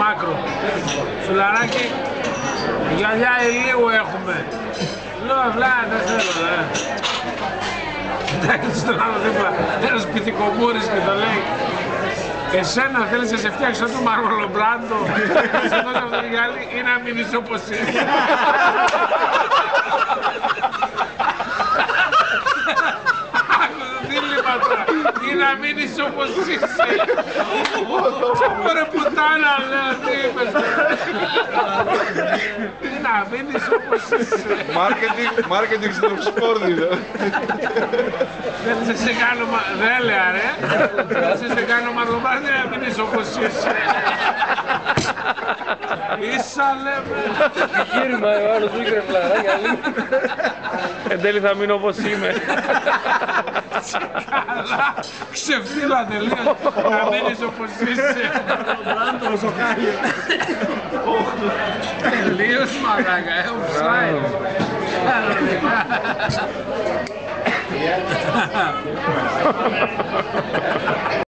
Μάκρο. Σουλαράκι, γυαλιά ηλίου έχουμε. Λέω αυλά, δεν θέλω, εντάξει, στον άλλο δίπλα, ένας πυθικομούρης και το λέει. Εσένα θέλεις να σε φτιάξω το Μαρολομπράντο, να σε δώσω αυτό το γυαλί ή να μείνεις όπως είσαι. Ή να μείνεις όπως είσαι. Ωραία πουτάνα, λέω, τι είπες. Ή να μείνεις όπως είσαι. Μάρκετινγκ στην Οξφόρδη. Δεν σε κάνω, δεν λέω ρε. Δεν σε κάνω μαρλομπάρδι να μείνεις όπως είσαι. Ίσα λέμε. Γύρμα, ο άλλος δεν κρεφλάρα, γυαλί. Εν τέλει θα μείνω όπως είμαι. Καλά, ξεφτύλα τελείως, να μείνεις όπως είσαι. Μπράντο, σοκάρι. Τελείως μαλάκα, offside.